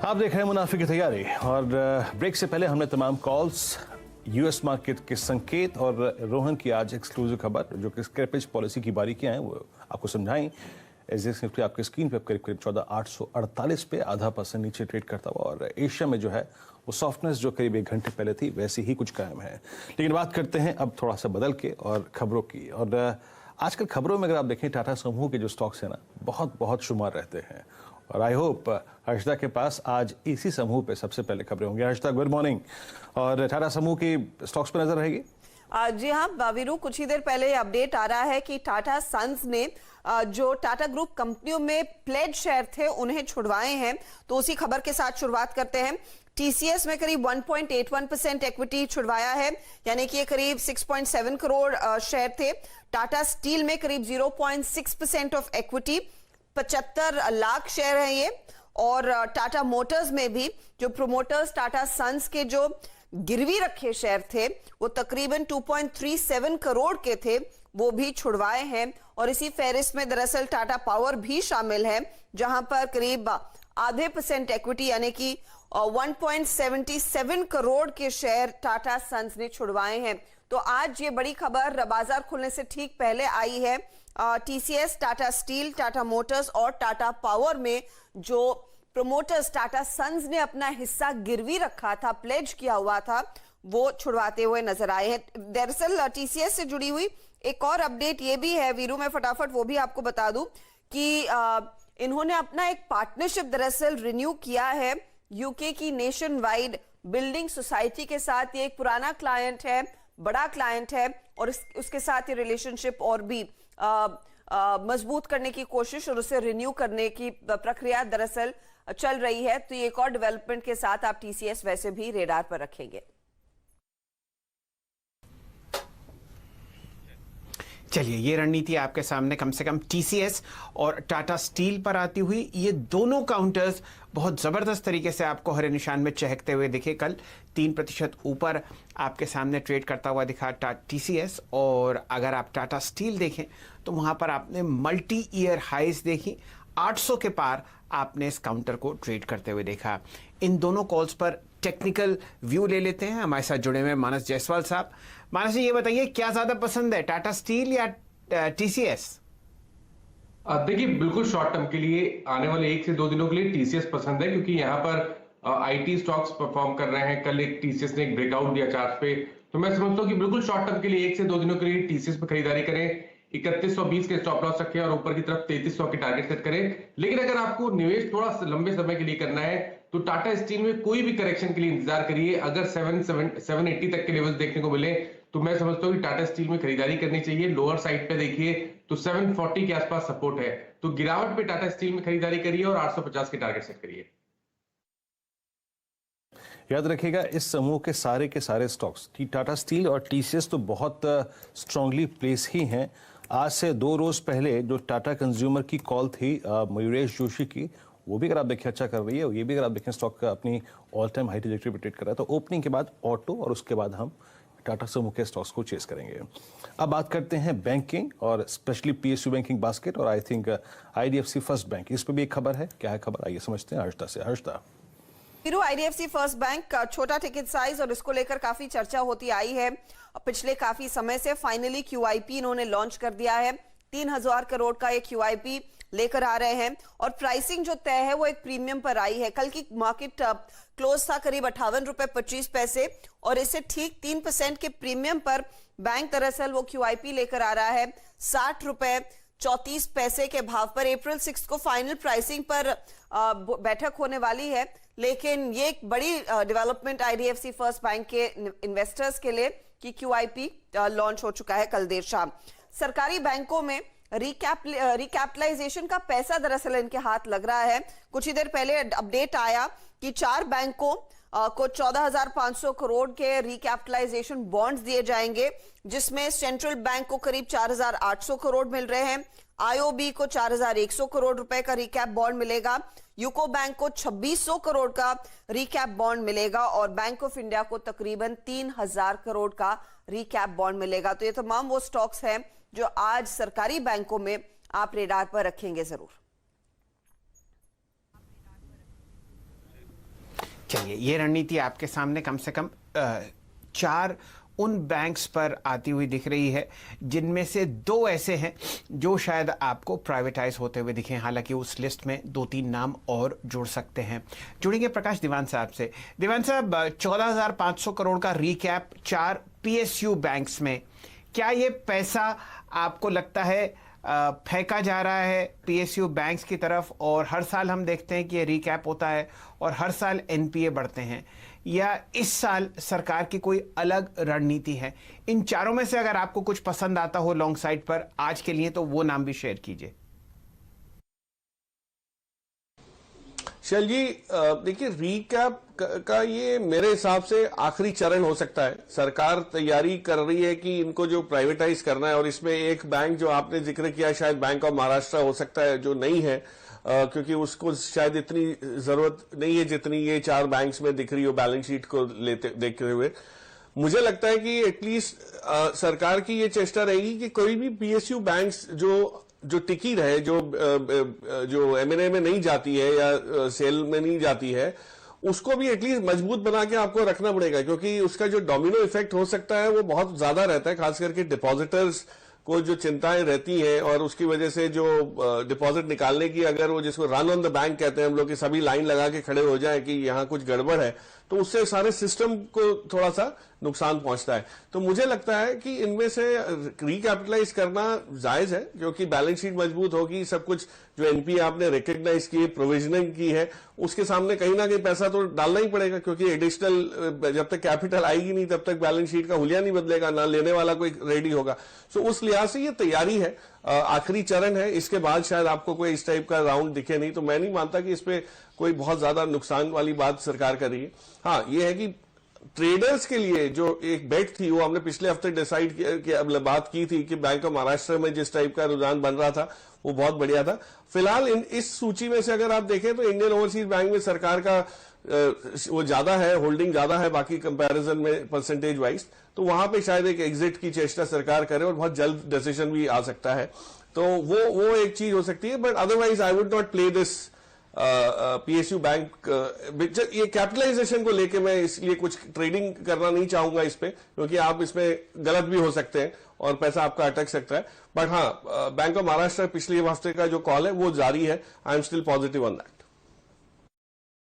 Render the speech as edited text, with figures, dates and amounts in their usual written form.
आप देख रहे हैं मुनाफे की तैयारी और ब्रेक से पहले हमने तमाम कॉल्स, यूएस मार्केट के संकेत और रोहन की आज एक्सक्लूसिव खबर जो कि स्क्रैपेज पॉलिसी की बारीकियां हैं वो आपको समझाई। एसजेएक्स निफ्टी आपके स्क्रीन पे करीब करीब 14,848 पे ½ % नीचे ट्रेड करता हुआ और एशिया में जो है वो सॉफ्टनेस जो करीब 1 घंटे पहले थी वैसी ही कुछ कायम है। लेकिन बात करते हैं अब थोड़ा सा बदल के और खबरों की। और आजकल खबरों में अगर आप देखें टाटा समूह के जो स्टॉक्स हैं ना बहुत शुमार रहते हैं और आई होप हर्षदा के पास आज इसी समूह पे सबसे पहले खबरें होंगी। Harshada good morning. और टाटा समूह की स्टॉक्स पर नजर रहेगी। जी हाँ वीरू, कुछ ही देर पहले अपडेट आ रहा है कि टाटा सन्स ने जो टाटा ग्रुप कंपनियों में प्लेड शेयर थे उन्हें छुड़वाए हैं। तो उसी खबर के साथ शुरुआत करते हैं। टीसीएस में करीब 1.81% इक्विटी छुड़वाया है, यानी कि ये करीब 6.7 करोड़ शेयर थे। टाटा स्टील में करीब 0.6% ऑफ इक्विटी, 75 लाख शेयर है ये। और टाटा मोटर्स में भी जो प्रोमोटर्स टाटा सन्स के जो गिरवी रखे शेयर थे वो तकरीबन 2.37 करोड़ के थे, वो भी छुड़वाए हैं। और इसी फहरिस्त में दरअसल टाटा पावर भी शामिल है, जहां पर करीब ½ % इक्विटी यानी कि 1.77 करोड़ के शेयर टाटा सन्स ने छुड़वाए हैं। तो आज ये बड़ी खबर बाजार खुलने से ठीक पहले आई है। TCS, Tata steel, Tata Motors और टाटा पावर में जो प्रोमोटर्स टाटा सन्स ने अपना हिस्सा गिरवी रखा था, प्लेज किया हुआ था, वो छुड़वाते हुए नजर आए हैं। दरअसल टीसीएस से जुड़ी हुई एक और अपडेट ये भी है वीरू, मैं फटाफट वो भी आपको बता दूं कि इन्होंने अपना एक पार्टनरशिप दरअसल रिन्यू किया है यूके की नेशन वाइड बिल्डिंग सोसाइटी के साथ। ये एक पुराना क्लाइंट है, बड़ा क्लाइंट है और उसके साथ ये रिलेशनशिप और भी मजबूत करने की कोशिश और उसे रिन्यू करने की प्रक्रिया दरअसल चल रही है। तो ये एक और डेवलपमेंट के साथ आप टीसीएस वैसे भी रेडार पर रखेंगे। चलिए, ये रणनीति आपके सामने कम से कम टीसीएस और टाटा स्टील पर आती हुई। ये दोनों काउंटर्स बहुत ज़बरदस्त तरीके से आपको हरे निशान में चहकते हुए दिखे। कल 3% ऊपर आपके सामने ट्रेड करता हुआ दिखा टीसीएस। और अगर आप टाटा स्टील देखें तो वहाँ पर आपने मल्टी ईयर हाइज देखी, 800 के पार आपने इस काउंटर को ट्रेड करते हुए देखा। इन दोनों कॉल्स पर टेक्निकल व्यू ले लेते हैं। हमारे साथ जुड़े हुए मानस जायसवाल साहब। मानस जी, ये बताइए क्या ज्यादा पसंद है, टाटा स्टील या टीसीएस? देखिए, बिल्कुल शॉर्ट टर्म के लिए आने वाले 1 से 2 दिनों के लिए टीसीएस पसंद है, क्योंकि यहाँ पर आईटी स्टॉक्स परफॉर्म कर रहे हैं। कल एक टीसीएस ने एक ब्रेकआउट दिया चार्ट पे, तो मैं समझता हूँ कि बिल्कुल शॉर्ट टर्म के लिए 1 से 2 दिनों के लिए टीसीएस पे खरीदारी करें। 3120 के स्टॉप लॉस रखें और ऊपर की तरफ 3300 की टारगेट सेट करें। लेकिन अगर आपको निवेश थोड़ा लंबे समय के लिए करना है तो टाटा स्टील में कोई भी करेक्शन के लिए इंतजार करिए। अगर 780 तक के लेवल्स देखने को मिले तो मैं समझता हूँ कि टाटा स्टील में खरीदारी करनी चाहिए। लोअर साइड पे देखिए तो 740 के आसपास सपोर्ट है, तो गिरावट पे टाटा स्टील में खरीदारी करिए और 850 की टारगेट सेट करिए। याद रखिएगा इस समूह के सारे स्टॉक्स टाटा स्टील और टीसीएस तो बहुत स्ट्रांगली प्लेस ही हैं। आज से 2 रोज पहले जो टाटा कंज्यूमर की कॉल थी मयूरेश जोशी की, वो भी अगर आप देखें अच्छा कर रही है। ये भी अगर आप देखें स्टॉक अपनी ऑल टाइम हाई ट्रेजेक्टरी पे ट्रेड कर रहा है। तो ओपनिंग के बाद ऑटो और उसके बाद हम टाटा समूह के स्टॉक्स को चेस करेंगे। अब बात करते हैं बैंकिंग और स्पेशली पीएसयू बैंकिंग बास्केट और I think IDFC first bank. इस पर भी एक खबर है। क्या है खबर, आइए समझते हैं हर्षदा से। हर्षदा, आईडीएफसी फर्स्ट बैंक छोटा टिकट साइज और इसको लेकर काफी चर्चा होती आई है पिछले काफी समय से। फाइनली क्यूआईपी इन्होंने लॉन्च कर दिया है। 3000 करोड़ का एक क्यूआईपी लेकर आ रहे हैं और प्राइसिंग जो तय है वो एक प्रीमियम पर आई है। कल की मार्केट क्लोज था करीब 58.25 रुपए और इससे ठीक 3% के प्रीमियम पर बैंक दरअसल वो क्यूआईपी लेकर आ रहा है 60.34 के भाव पर। अप्रैल 6 को फाइनल प्राइसिंग पर बैठक होने वाली है, लेकिन ये एक बड़ी डेवलपमेंट आईडीएफसी फर्स्ट बैंक के इन्वेस्टर्स के लिए कि क्यूआईपी लॉन्च हो चुका है कल देर शाम। सरकारी बैंकों में रिकैपिटलाइजेशन का पैसा दरअसल इनके हाथ लग रहा है। कुछ ही देर पहले अपडेट आया कि 4 बैंकों को 14,500 करोड़ के रिकैपिटलाइजेशन बॉन्ड्स दिए जाएंगे, जिसमें सेंट्रल बैंक को करीब 4,800 करोड़ मिल रहे हैं, आईओबी को 4,100 करोड़ रुपए का रिकैप बॉन्ड मिलेगा, यूको बैंक को 2,600 करोड़ का रिकैप बॉन्ड मिलेगा और बैंक ऑफ इंडिया को तकरीबन 3,000 करोड़ का रिकैप बॉन्ड मिलेगा। तो ये तमाम वो स्टॉक्स हैं जो आज सरकारी बैंकों में आप रेडार पर रखेंगे जरूर। चलिए, ये रणनीति आपके सामने कम से कम 4 उन बैंक्स पर आती हुई दिख रही है, जिनमें से 2 ऐसे हैं जो शायद आपको प्राइवेटाइज होते हुए दिखें। हालांकि उस लिस्ट में 2-3 नाम और जुड़ सकते हैं। जुड़ेंगे प्रकाश दीवान साहब से। दीवान साहब, 14,500 करोड़ का रिकैप 4 PSU बैंक्स में, क्या ये पैसा आपको लगता है फेंका जा रहा है PSU बैंक्स की तरफ, और हर साल हम देखते हैं कि ये रिकैप होता है और हर साल NPA बढ़ते हैं, या इस साल सरकार की कोई अलग रणनीति है? इन चारों में से अगर आपको कुछ पसंद आता हो लॉन्ग साइड पर आज के लिए, तो वो नाम भी शेयर कीजिए। शैल जी, देखिए, रीकैप का ये मेरे हिसाब से आखिरी चरण हो सकता है। सरकार तैयारी कर रही है कि इनको जो प्राइवेटाइज करना है, और इसमें एक बैंक जो आपने जिक्र किया, शायद बैंक ऑफ महाराष्ट्र हो सकता है, जो नहीं है, क्योंकि उसको शायद इतनी जरूरत नहीं है जितनी ये 4 बैंक्स में दिख रही हो बैलेंस शीट को देखते हुए। मुझे लगता है कि एटलीस्ट सरकार की ये चेष्टा रहेगी कि कोई भी PSU बैंक्स जो टिकी रहे, जो M&A में नहीं जाती है या सेल में नहीं जाती है, उसको भी एटलीस्ट मजबूत बना के आपको रखना पड़ेगा, क्योंकि उसका जो डोमिनो इफेक्ट हो सकता है वो बहुत ज्यादा रहता है, खास करके डिपॉजिटर्स को जो चिंताएं रहती हैं, और उसकी वजह से जो डिपॉजिट निकालने की, अगर वो जिसको रन ऑन द बैंक कहते हैं हम लोग, कि सभी लाइन लगा के खड़े हो जाए कि यहां कुछ गड़बड़ है, तो उससे सारे सिस्टम को थोड़ा सा नुकसान पहुंचता है। तो मुझे लगता है कि इनमें से रिकैपिटलाइज करना जायज है, क्योंकि बैलेंस शीट मजबूत होगी, सब कुछ जो NPA आपने रिकॉग्नाइज की, प्रोविजनिंग की है, उसके सामने कहीं ना कहीं पैसा तो डालना ही पड़ेगा, क्योंकि एडिशनल जब तक कैपिटल आएगी नहीं तब तक बैलेंस शीट का हुलिया नहीं बदलेगा, ना लेने वाला कोई रेडी होगा। सो उस लिहाज से ये तैयारी है, आखिरी चरण है, इसके बाद शायद आपको कोई इस टाइप का राउंड दिखे नहीं। तो मैं नहीं मानता कि इस पे कोई बहुत ज्यादा नुकसान वाली बात सरकार कर रही है। हाँ, ये है कि ट्रेडर्स के लिए जो एक बेट थी, वो हमने पिछले हफ्ते डिसाइड किया, बात की थी कि बैंक ऑफ महाराष्ट्र में जिस टाइप का रुझान बन रहा था वो बहुत बढ़िया था। फिलहाल इस सूची में से अगर आप देखें तो इंडियन ओवरसीज बैंक में सरकार का वो ज्यादा है, होल्डिंग ज्यादा है बाकी कंपैरिजन में परसेंटेज वाइज, तो वहां पे शायद एक एग्जिट की चेष्टा सरकार करे और बहुत जल्द डिसीजन भी आ सकता है। तो वो एक चीज हो सकती है, but otherwise I would not play this PSU bank. ये कैपिटलाइजेशन को लेके मैं इसलिए कुछ ट्रेडिंग करना नहीं चाहूंगा इस पे, क्योंकि आप इसमें गलत भी हो सकते हैं और पैसा आपका अटक सकता है। बट हाँ, बैंक ऑफ महाराष्ट्र पिछले हफ्ते का जो कॉल है वो जारी है। I am still positive on that.